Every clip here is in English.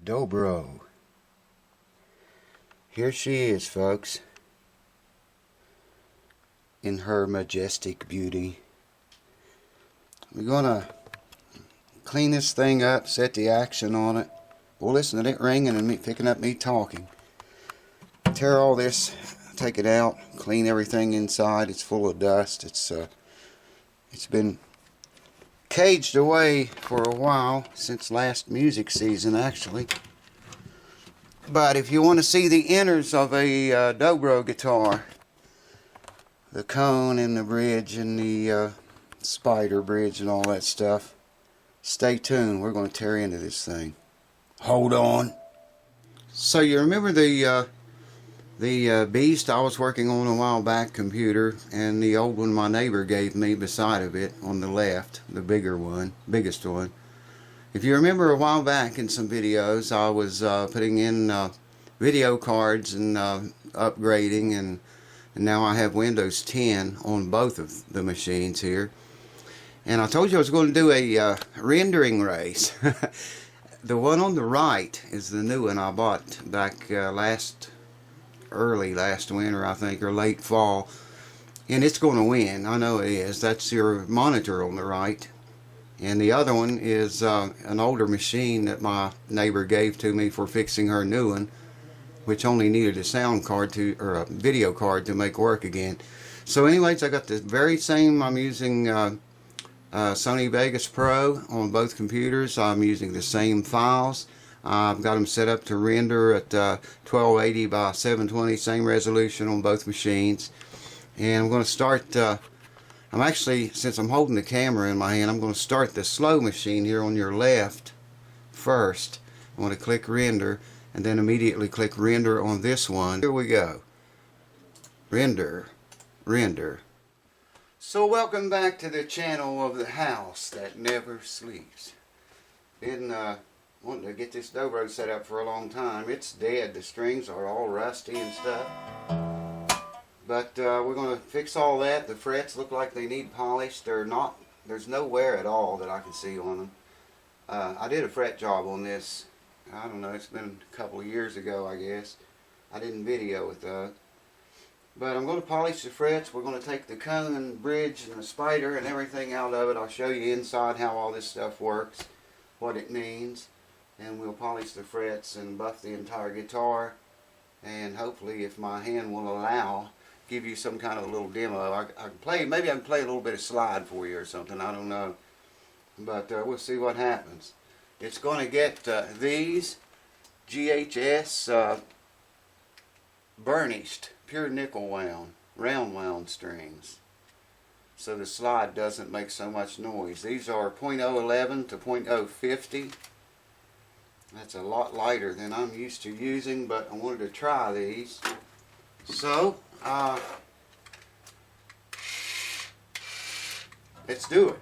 Dobro. Here she is, folks, in her majestic beauty. We're gonna clean this thing up, set the action on it. We'll listen to it ringing and me picking up me talking. Tear all this, take it out, clean everything inside. It's full of dust. It's been caged away for a while, since last music season actually. But if you want to see the inners of a Dobro guitar, the cone and the bridge and the spider bridge and all that stuff, stay tuned. We're going to tear into this thing. Hold on. So you remember the beast I was working on a while back, computer, and the old one my neighbor gave me beside of it on the left, the biggest one. If you remember a while back in some videos, I was putting in video cards and upgrading, and now I have Windows 10 on both of the machines here. And I told you I was going to do a rendering race. The one on the right is the new one I bought back early last winter, I think, or late fall. And it's going to win. I know it is. That's your monitor on the right. And the other one is an older machine that my neighbor gave to me for fixing her new one, which only needed a sound card or a video card to make work again. So anyways, I got the very same. I'm using Sony Vegas Pro on both computers. I'm using the same files. I've got them set up to render at 1280 by 720, same resolution on both machines. And I'm going to start, I'm actually, since I'm holding the camera in my hand, I'm going to start the slow machine here on your left first. I want to click render, and then immediately click render on this one. Here we go. Render, render. So welcome back to the channel of the house that never sleeps. Been wanting to get this Dobro set up for a long time. It's dead. The strings are all rusty and stuff. But we're going to fix all that. The frets look like they need polished. There's no wear at all that I can see on them. I did a fret job on this. I don't know, it's been a couple of years ago, I guess. I didn't video it though. But I'm going to polish the frets. We're going to take the cone and bridge and the spider and everything out of it. I'll show you inside how all this stuff works, what it means. And we'll polish the frets and buff the entire guitar. And hopefully, if my hand will allow, give you some kind of a little demo. I can play, maybe I can play a little bit of slide for you or something. I don't know. But we'll see what happens. It's going to get these GHS burnished, pure nickel wound, round wound strings, so the slide doesn't make so much noise. These are 0.011 to 0.050. That's a lot lighter than I'm used to using, but I wanted to try these. So let's do it.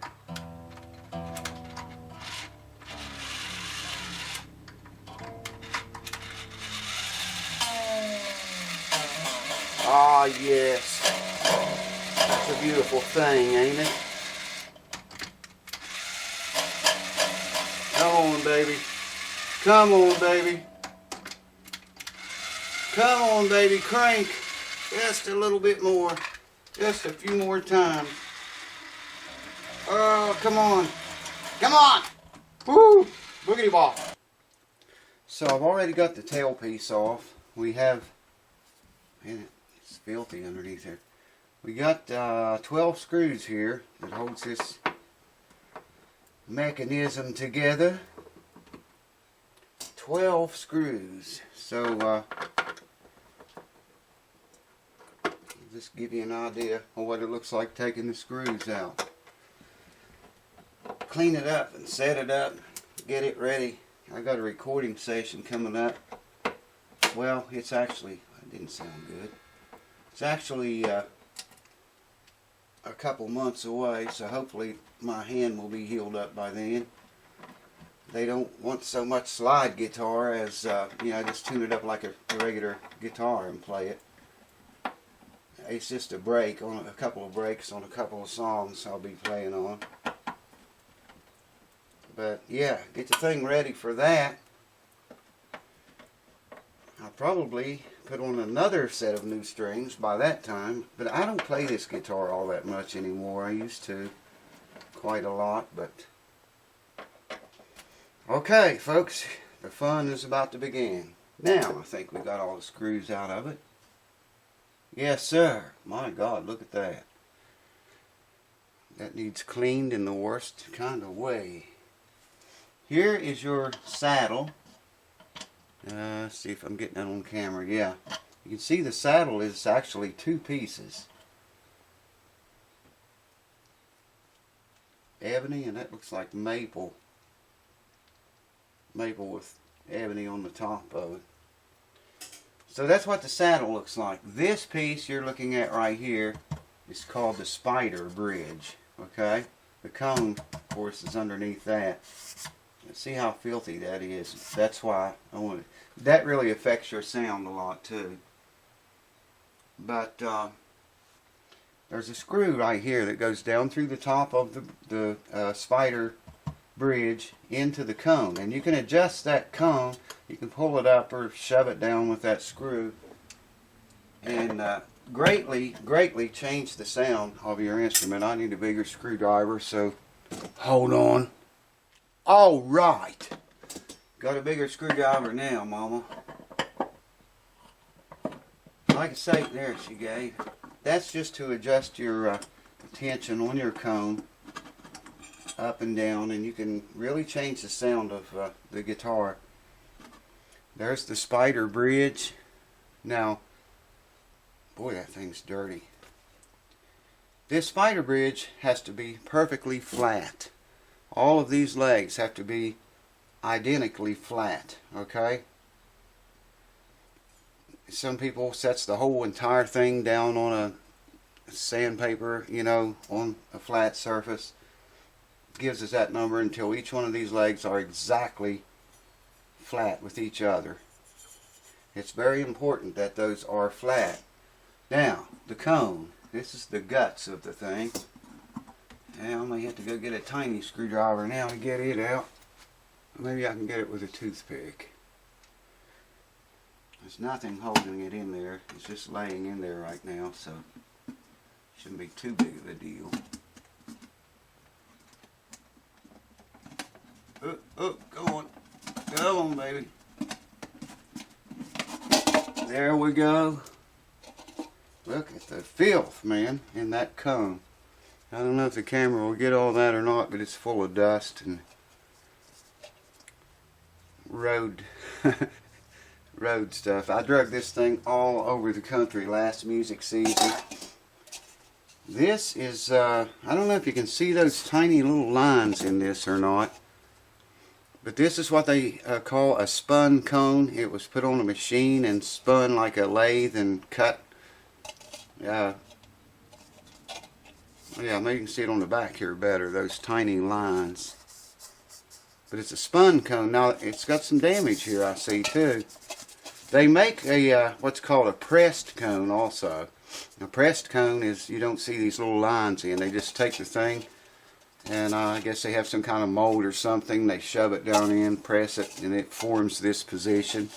Ah, yes. That's a beautiful thing, ain't it? Come on, baby. Come on, baby. Come on, baby. Crank. Just a little bit more. Just a few more times. Oh, come on. Come on. Woo! Boogity ball. So I've already got the tailpiece off. We have... Man, it's filthy underneath here. We got 12 screws here that holds this mechanism together. 12 screws. So just give you an idea of what it looks like taking the screws out. Clean it up and set it up. Get it ready. I got a recording session coming up. Well, it's actually, it didn't sound good. It's actually a couple months away, so hopefully my hand will be healed up by then. They don't want so much slide guitar as, you know, just tune it up like a regular guitar and play it. It's just a break, on a couple of breaks on a couple of songs I'll be playing on. But yeah, get the thing ready for that. I'll probably put on another set of new strings by that time, but I don't play this guitar all that much anymore. I used to quite a lot, but okay, folks, the fun is about to begin. Now I think we got all the screws out of it. Yes, sir. My God, look at that. That needs cleaned in the worst kind of way. Here is your saddle. Let's see if I'm getting that on camera. Yeah. You can see the saddle is actually two pieces. Ebony, and that looks like maple. Maple with ebony on the top of it. So that's what the saddle looks like. This piece you're looking at right here is called the spider bridge. Okay? The cone, of course, is underneath that. Let's see how filthy that is. That's why I want it. That really affects your sound a lot too. But there's a screw right here that goes down through the top of the spider bridge into the cone, and you can adjust that cone. You can pull it up or shove it down with that screw, and greatly change the sound of your instrument. I need a bigger screwdriver, so hold on. All right, got a bigger screwdriver now, Mama. Like I say, there she gave. That's just to adjust your tension on your cone up and down, and you can really change the sound of the guitar. There's the spider bridge. Now, boy, that thing's dirty. This spider bridge has to be perfectly flat. All of these legs have to be identically flat, okay? Some people sets the whole entire thing down on a sandpaper, you know, on a flat surface. Gives us that number until each one of these legs are exactly flat with each other. It's very important that those are flat. Now, the cone. This is the guts of the thing. Now, I may have to go get a tiny screwdriver now to get it out. Maybe I can get it with a toothpick. There's nothing holding it in there. It's just laying in there right now, so shouldn't be too big of a deal. Oh, go on, baby. There we go. Look at the filth, man, in that cone. I don't know if the camera will get all that or not, but it's full of dust and road stuff. I drug this thing all over the country last music season. This is, I don't know if you can see those tiny little lines in this or not, but this is what they call a spun cone. It was put on a machine and spun like a lathe and cut. Yeah, maybe you can see it on the back here better, those tiny lines. But it's a spun cone. Now, it's got some damage here, I see, too. They make a what's called a pressed cone also. A pressed cone is, you don't see these little lines in. They just take the thing, and I guess they have some kind of mold or something. They shove it down in, press it, and it forms this position.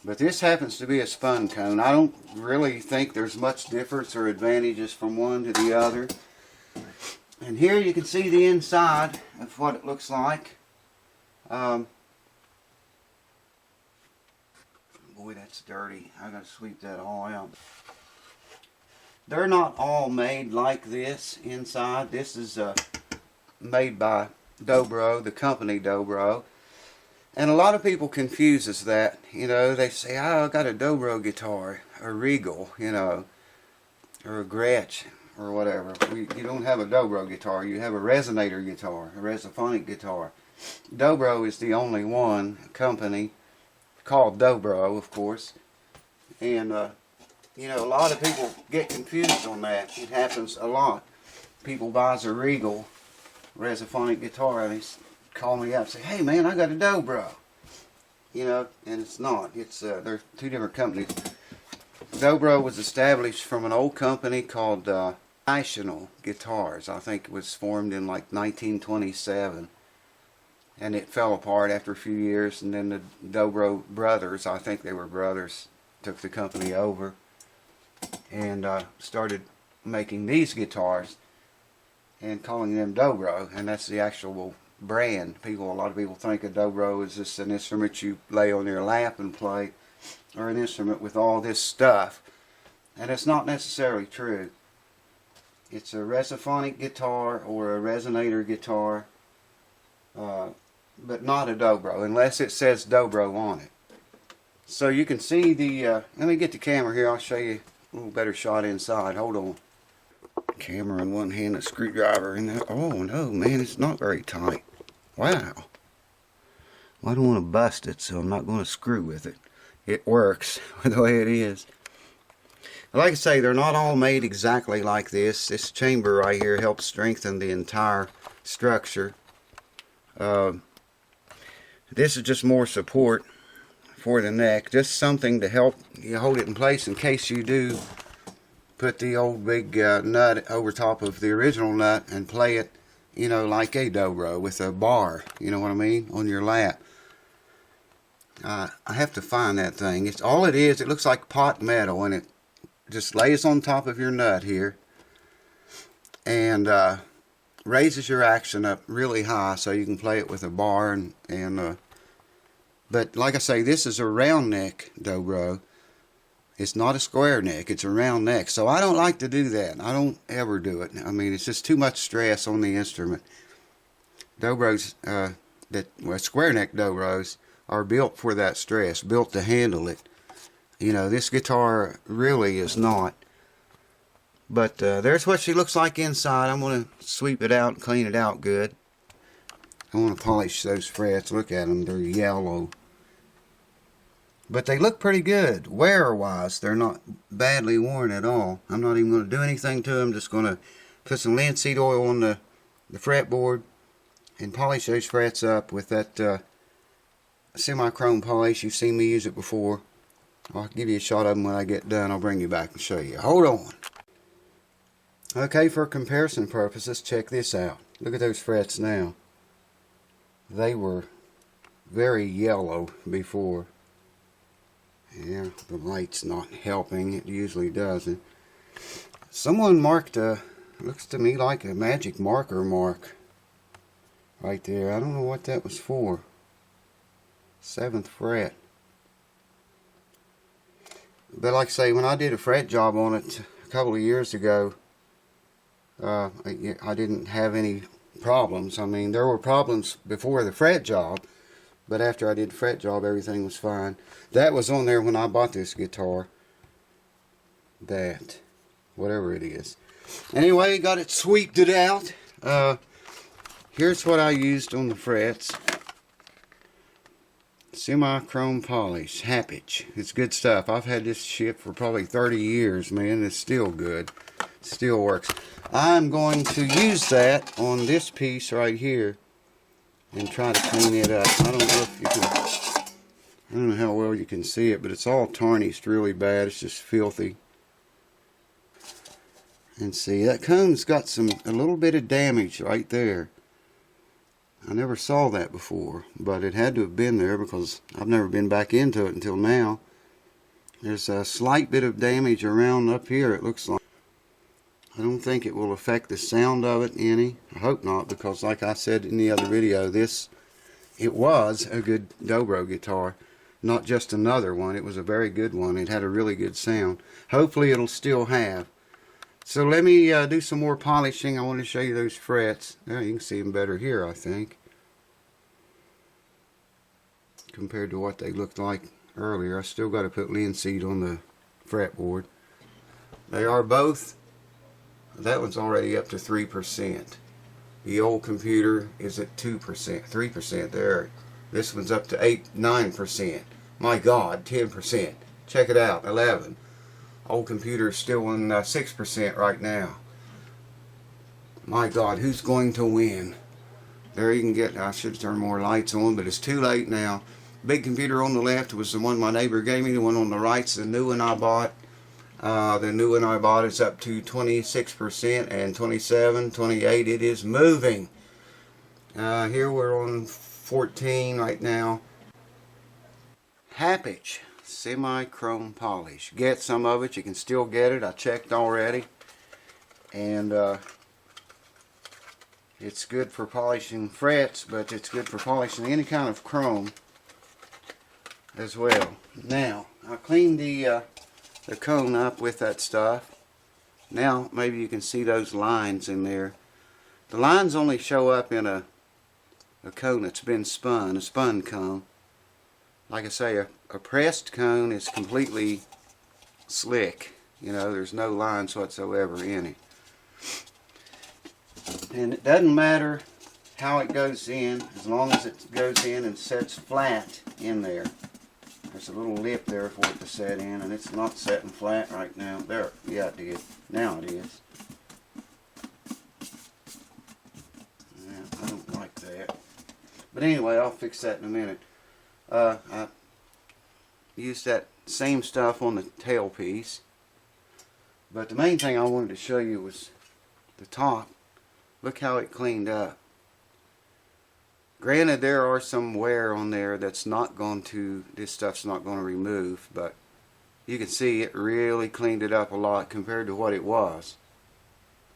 But this happens to be a spun cone. I don't really think there's much difference or advantages from one to the other. And here you can see the inside of what it looks like. Boy, that's dirty. I gotta sweep that all out. They're not all made like this inside. This is made by Dobro, the company Dobro. And a lot of people confuses that. You know, they say, oh, I got a Dobro guitar, a Regal, you know, or a Gretsch, or whatever. You don't have a Dobro guitar, you have a resonator guitar, a resophonic guitar. Dobro is the only one company called Dobro, of course. And, you know, a lot of people get confused on that. It happens a lot. People buys a Regal resophonic guitar and they call me up and say, hey man, I got a Dobro. You know, and it's not. It's they're two different companies. Dobro was established from an old company called National Guitars. I think it was formed in like 1927. and it fell apart after a few years, and then the Dobro brothers, I think they were brothers, took the company over and started making these guitars and calling them Dobro, and that's the actual brand. A lot of people think a Dobro is just an instrument you lay on your lap and play, or an instrument with all this stuff, and it's not necessarily true. It's a resophonic guitar or a resonator guitar, but not a Dobro, unless it says Dobro on it. So you can see the, let me get the camera here, I'll show you a little better shot inside. Hold on. Camera in one hand, a screwdriver in there. Oh no, man, it's not very tight. Wow. Well, I don't want to bust it, so I'm not going to screw with it. It works the way it is. Like I say, they're not all made exactly like this. This chamber right here helps strengthen the entire structure. This is just more support for the neck, just something to help you hold it in place in case you do put the old big nut over top of the original nut and play it, you know, like a Dobro with a bar, you know what I mean, on your lap. I have to find that thing. It's all it is. It looks like pot metal, and it just lays on top of your nut here and raises your action up really high so you can play it with a bar but like I say, this is a round neck Dobro. It's not a square neck, it's a round neck. So I don't like to do that. I don't ever do it. I mean, it's just too much stress on the instrument. Dobros, square neck Dobros are built for that stress, built to handle it. You know, this guitar really is not. But there's what she looks like inside. I'm going to sweep it out and clean it out good. I want to polish those frets. Look at them, they're yellow. But they look pretty good. Wear-wise, they're not badly worn at all. I'm not even going to do anything to them. Just going to put some linseed oil on the fretboard and polish those frets up with that semi-chrome polish. You've seen me use it before. I'll give you a shot of them when I get done. I'll bring you back and show you. Hold on. Okay, for comparison purposes, check this out. Look at those frets now. They were very yellow before. Yeah, the light's not helping. It usually doesn't. Someone marked looks to me like a magic marker mark right there. I don't know what that was for. 7th fret. But like I say, when I did a fret job on it a couple of years ago, I didn't have any problems. I mean, there were problems before the fret job, but after I did the fret job, everything was fine. That was on there when I bought this guitar. That, whatever it is. Anyway, got it sweeped it out. Here's what I used on the frets. Semi-chrome polish, Happage. It's good stuff. I've had this shit for probably 30 years, man. It's still good. Still works. I'm going to use that on this piece right here and try to clean it up. I don't know if you can, I don't know how well you can see it, but it's all tarnished really bad. It's just filthy. And see, that cone's got a little bit of damage right there. I never saw that before, but it had to have been there because I've never been back into it until now. There's a slight bit of damage around up here, it looks like. I don't think it will affect the sound of it any. I hope not, because like I said in the other video, it was a good Dobro guitar. Not just another one, it was a very good one. It had a really good sound. Hopefully it'll still have. So let me do some more polishing. I want to show you those frets. Yeah, you can see them better here, I think, compared to what they looked like earlier. I still got to put linseed on the fretboard. They are both, that one's already up to 3%. The old computer is at 2%, 3% there. This one's up to 9%. My God, 10%. Check it out, 11. Old computer is still on 6% right now. My God, who's going to win? There you can get, I should turn more lights on, but it's too late now. Big computer on the left was the one my neighbor gave me. The one on the right's the new one I bought. The new one I bought is up to 26% and 27, 28. It is moving. Here we're on 14 right now. Happage semi-chrome polish. Get some of it. You can still get it. I checked already. And it's good for polishing frets, but it's good for polishing any kind of chrome as well. Now, I cleaned the cone up with that stuff. Now, maybe you can see those lines in there. The lines only show up in a cone that's been spun, a spun cone. Like I say, a pressed cone is completely slick. You know, there's no lines whatsoever in it. And it doesn't matter how it goes in, as long as it goes in and sets flat in there. There's a little lip there for it to set in, and it's not setting flat right now. There, yeah, it did. Now it is. Yeah, I don't like that. But anyway, I'll fix that in a minute. I used that same stuff on the tailpiece. But the main thing I wanted to show you was the top. Look how it cleaned up. Granted, there are some wear on there that's not going to, this stuff's not going to remove, but you can see it really cleaned it up a lot compared to what it was.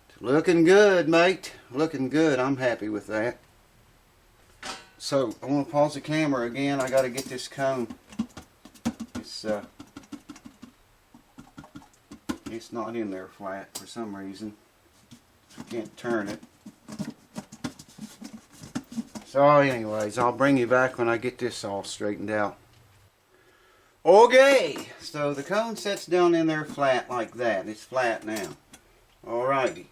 It's looking good, mate. Looking good. I'm happy with that. So, I want to pause the camera again. I got to get this cone. It's not in there flat for some reason. I can't turn it. So anyways, I'll bring you back when I get this all straightened out. Okay, so the cone sets down in there flat like that. It's flat now. Alrighty.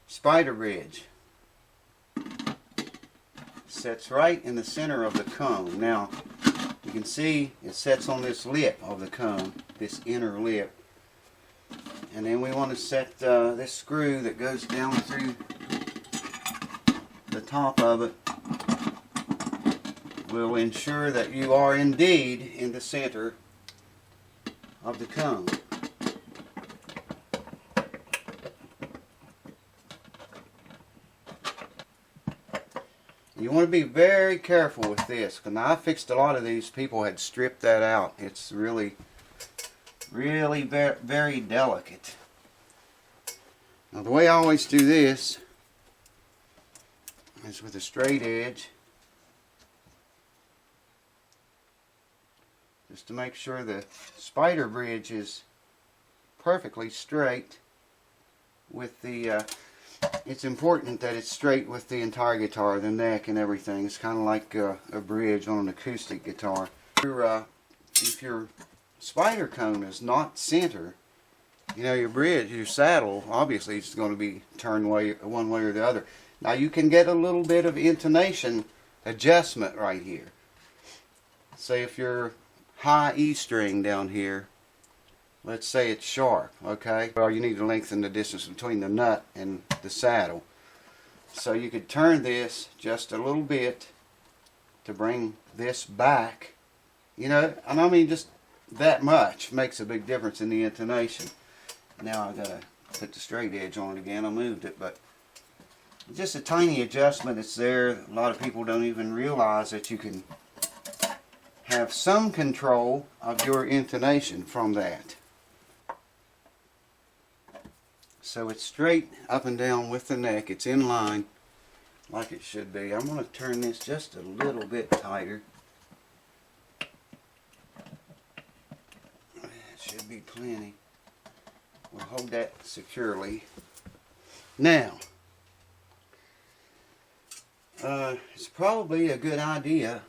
Spider bridge sets right in the center of the cone. Now, you can see it sets on this lip of the cone, this inner lip. And then we want to set this screw that goes down through the top of it. Will ensure that you are indeed in the center of the cone. You want to be very careful with this, because now I fixed a lot of these. People had stripped that out. It's really very delicate. Now the way I always do this is with a straight edge, just to make sure the spider bridge is perfectly straight with the it's important that it's straight with the entire guitar, the neck and everything. It's kind of like a bridge on an acoustic guitar. If your spider cone is not center, you know, your bridge, your saddle, obviously it's going to be turned one way or the other. Now you can get a little bit of intonation adjustment right here. Say if your high E string down here, let's say it's sharp, okay? Well, you need to lengthen the distance between the nut and the saddle. So you could turn this just a little bit to bring this back, you know, and I mean just that much makes a big difference in the intonation. Now I've got to put the straight edge on it again. I moved it, but just a tiny adjustment. It's there. A lot of people don't even realize that you can have some control of your intonation from that. So it's straight up and down with the neck. It's in line like it should be. I'm going to turn this just a little bit tighter. That should be plenty. We'll hold that securely. Now, it's probably a good idea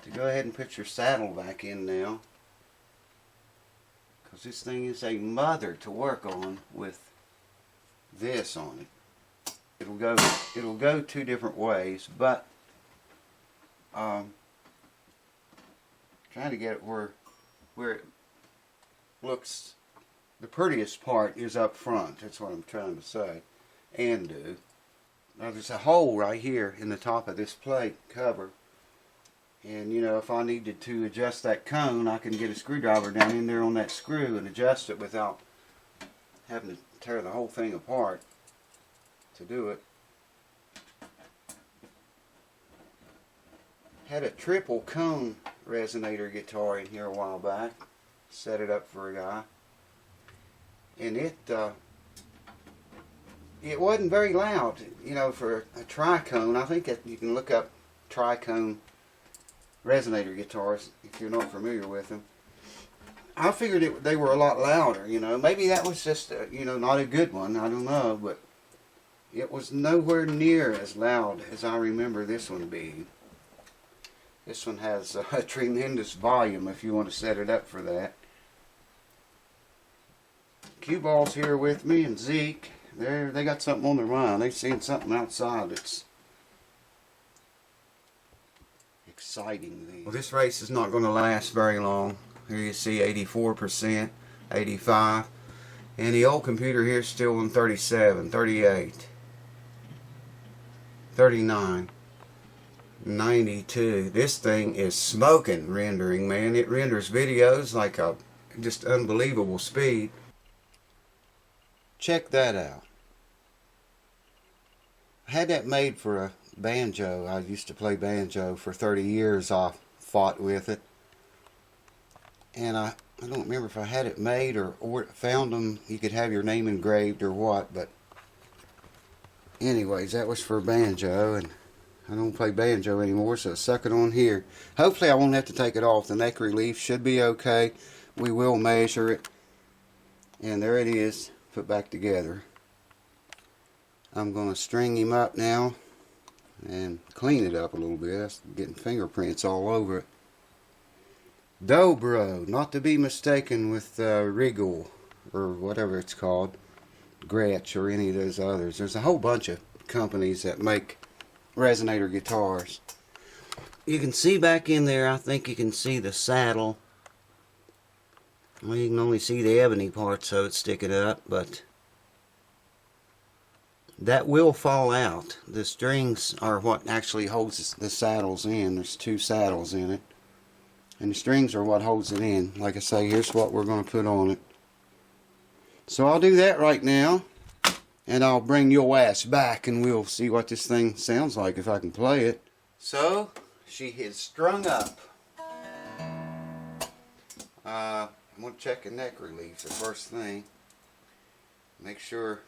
to go ahead and put your saddle back in now, because this thing is a mother to work on with this on it. It'll go two different ways, but trying to get it where it looks, the prettiest part is up front. That's what I'm trying to say and do. Now there's a hole right here in the top of this plate cover, and you know, if I needed to adjust that cone, I can get a screwdriver down in there on that screw and adjust it without having to tear the whole thing apart to do it. Had a triple cone resonator guitar in here a while back. Set it up for a guy. And it wasn't very loud, you know, for a tricone. I think that you can look up tricone resonator guitars if you're not familiar with them. I figured they were a lot louder, you know. Maybe that was just, you know, not a good one. I don't know, but it was nowhere near as loud as I remember this one being. This one has a tremendous volume if you want to set it up for that. Cue Ball's here with me, and Zeke. They got something on their mind. They've seen something outside that's exciting. Well, this race is not going to last very long. Here you see 84%, 85%. And the old computer here is still on 37, 38, 39, 92. This thing is smoking rendering, man. It renders videos like a just unbelievable speed. Check that out. I had that made for a banjo. I used to play banjo for 30 years. I fought with it. And I don't remember if I had it made or found them. You could have your name engraved or what. But anyways, that was for banjo. And I don't play banjo anymore, so suck it on here. Hopefully I won't have to take it off. The neck relief should be okay. We will measure it. And there it is, put back together. I'm going to string him up now and clean it up a little bit. That's getting fingerprints all over it. Dobro, not to be mistaken with Regal or whatever it's called, Gretsch or any of those others. There's a whole bunch of companies that make resonator guitars. You can see back in there, I think you can see the saddle. Well, you can only see the ebony part, so it's sticking up, but that will fall out. The strings are what actually holds the saddles in. There's two saddles in it. And the strings are what holds it in. Like I say, here's what we're going to put on it. So I'll do that right now. And I'll bring your ass back and we'll see what this thing sounds like if I can play it. So, she is strung up. I'm going to check the neck relief the first thing. Make sure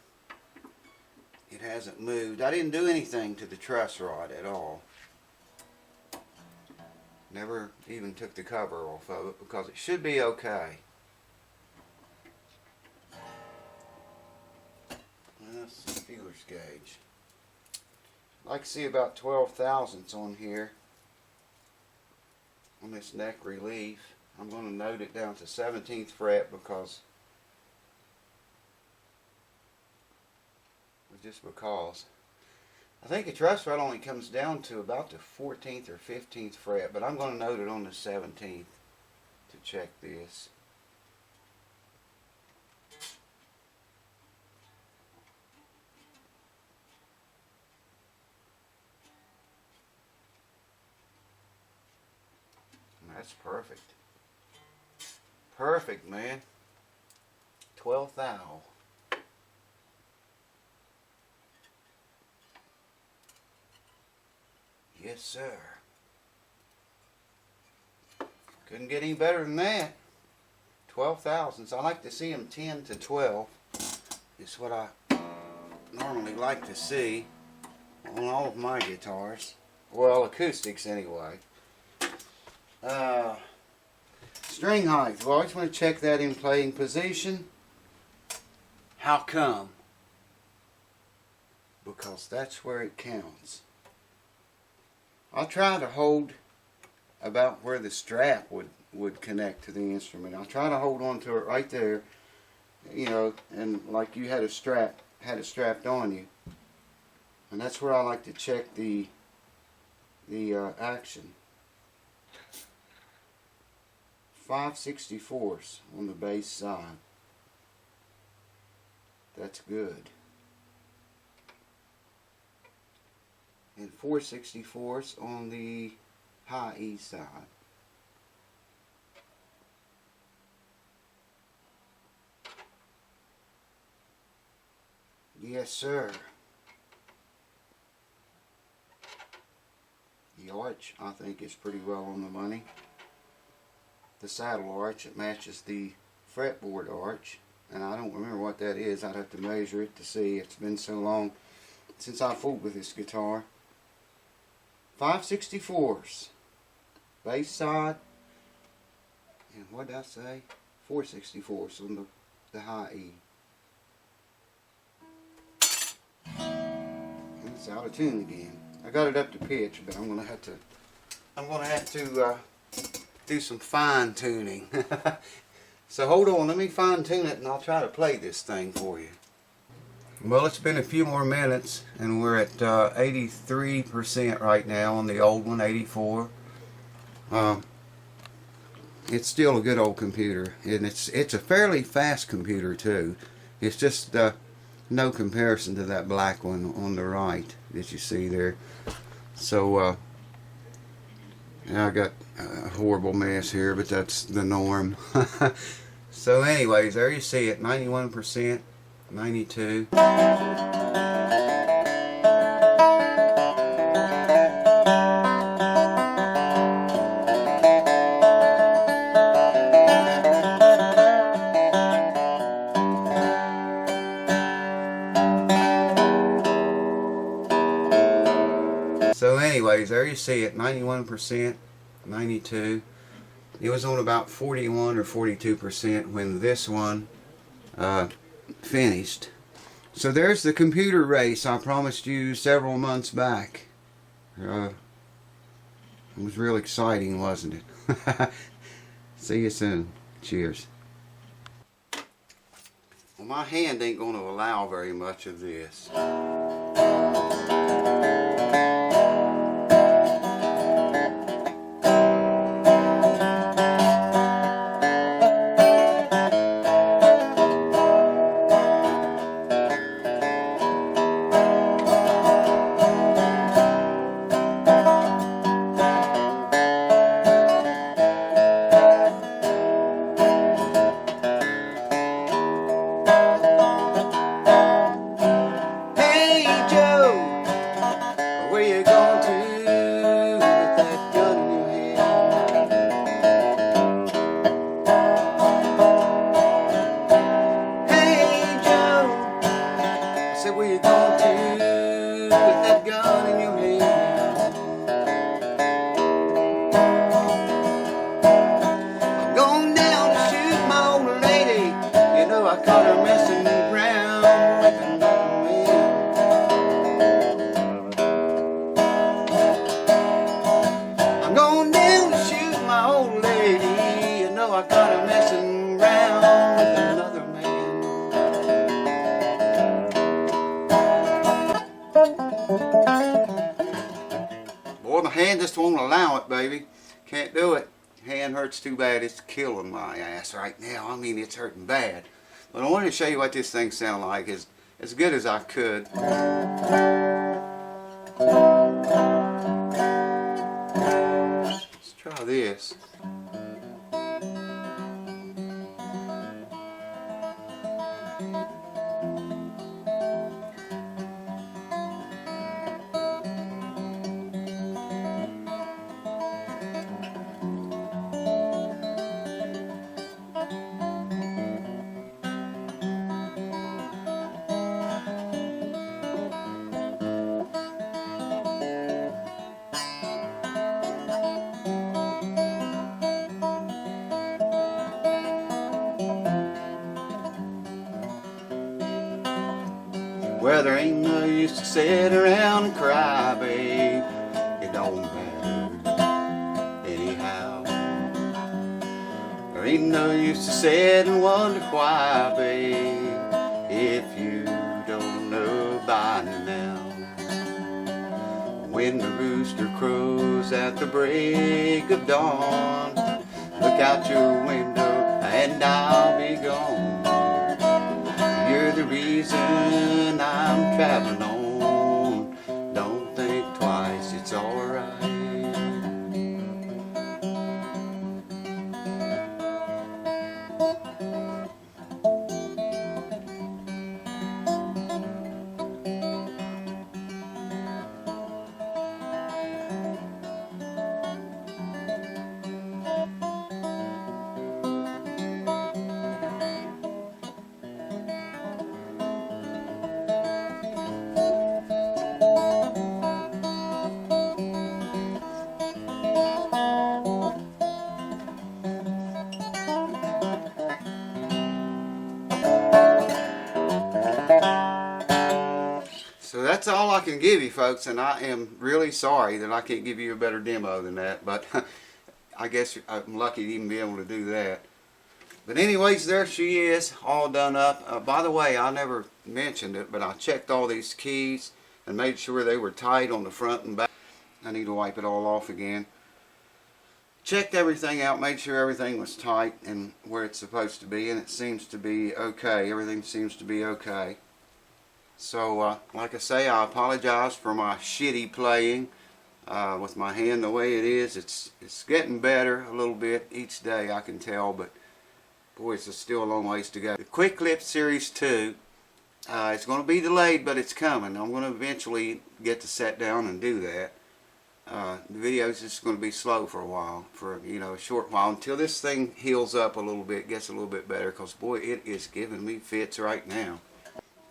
it hasn't moved. I didn't do anything to the truss rod at all. Never even took the cover off of it because it should be okay. That's the feeler's gauge. I'd like to see about 12 thousandths on here on this neck relief. I'm going to note it down to 17th fret because I think a truss rod only comes down to about the 14th or 15th fret, but I'm going to note it on the 17th to check this. That's perfect. Perfect, man. 12th thou. Yes, sir. Couldn't get any better than that. 12 thousandths. I like to see them 10 to 12. Is what I normally like to see on all of my guitars. Well, acoustics anyway. String height. Well, I always want to check that in playing position. How come? Because that's where it counts. I'll try to hold about where the strap would connect to the instrument. I'll try to hold on to it right there, you know, and like you had it strapped on you. And that's where I like to check the action. 5/64 on the bass side. That's good. And 4/64 on the high E side. Yes, sir. The arch, I think, is pretty well on the money. The saddle arch, it matches the fretboard arch, and I don't remember what that is. I'd have to measure it to see. It's been so long since I fooled with this guitar. 5/64 bass side, and what did I say? 4/64 on the high E. And it's out of tune again. I got it up to pitch, but I'm gonna have to do some fine tuning. So hold on, let me fine tune it and I'll try to play this thing for you. Well, it's been a few more minutes and we're at 83% right now on the old one, 84. It's still a good old computer, and it's a fairly fast computer too. It's just no comparison to that black one on the right that you see there. So I got a horrible mess here, but that's the norm. So anyways, there you see it, 91%, 92. So anyways, there you see it, 91%, 92. It was on about 41 or 42% when this one finished. So there's the computer race I promised you several months back. It was real exciting, wasn't it? See you soon. Cheers. Well, my hand ain't going to allow very much of this. Boy, my hand just won't allow it, baby. Can't do it. Hand hurts too bad. It's killing my ass right now. I mean, it's hurting bad. But I wanted to show you what this thing sounds like as good as I could. Let's try this. Well, there ain't no use to sit around and cry, babe. It don't matter anyhow. There ain't no use to sit and wonder why, babe, if you don't know by now. When the rooster crows at the break of dawn, look out your window and I'll be gone. You're the reason I'm traveling on. Don't think twice, it's alright. that's all I can give you, folks, and I am really sorry that I can't give you a better demo than that, but I guess I'm lucky to even be able to do that. But anyways, there she is, all done up. By the way, I never mentioned it, but I checked all these keys and made sure they were tight on the front and back. I need to wipe it all off again. Checked everything out, made sure everything was tight and where it's supposed to be, and it seems to be okay. Everything seems to be okay. So, like I say, I apologize for my shitty playing with my hand the way it is. It's getting better a little bit each day, I can tell, but boy, it's still a long ways to go. The Quick Clip Series 2, it's going to be delayed, but it's coming. I'm going to eventually get to sit down and do that. The video is just going to be slow for a while, for a short while, until this thing heals up a little bit, gets a little bit better, because boy, it is giving me fits right now.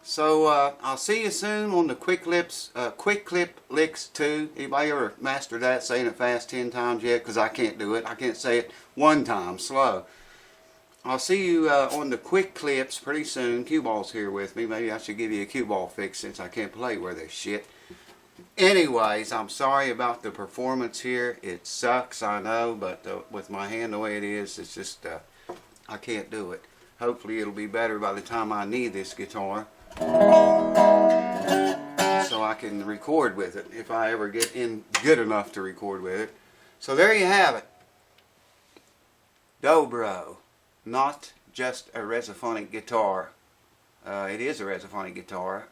So I'll see you soon on the Quick Clip Licks 2. Anybody ever mastered that, saying it fast 10 times yet? Because I can't do it. I can't say it one time slow. I'll see you on the Quick Clips pretty soon. Cue Ball's here with me. Maybe I should give you a cue ball fix since I can't play with this shit. Anyways, I'm sorry about the performance here. It sucks, I know, but with my hand the way it is, it's just, I can't do it. Hopefully it'll be better by the time I need this guitar, so I can record with it, if I ever get in good enough to record with it. So there you have it. Dobro. Not just a resophonic guitar. It is a resophonic guitar,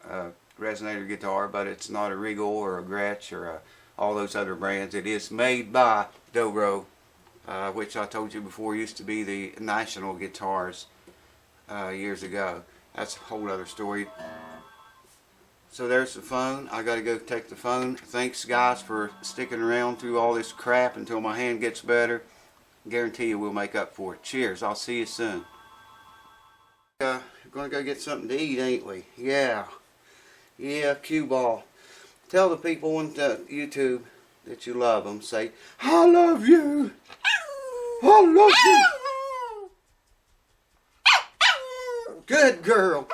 resonator guitar, but it's not a Regal or a Gretsch or all those other brands. It is made by Dobro, which I told you before used to be the national guitars years ago. That's a whole other story. So there's the phone. I got to go take the phone. Thanks guys for sticking around through all this crap until my hand gets better. Guarantee you we'll make up for it. Cheers. I'll see you soon. We're going to go get something to eat, ain't we? Yeah. Yeah, cue ball. Tell the people on YouTube that you love them. Say, I love you. I love you. Good girl.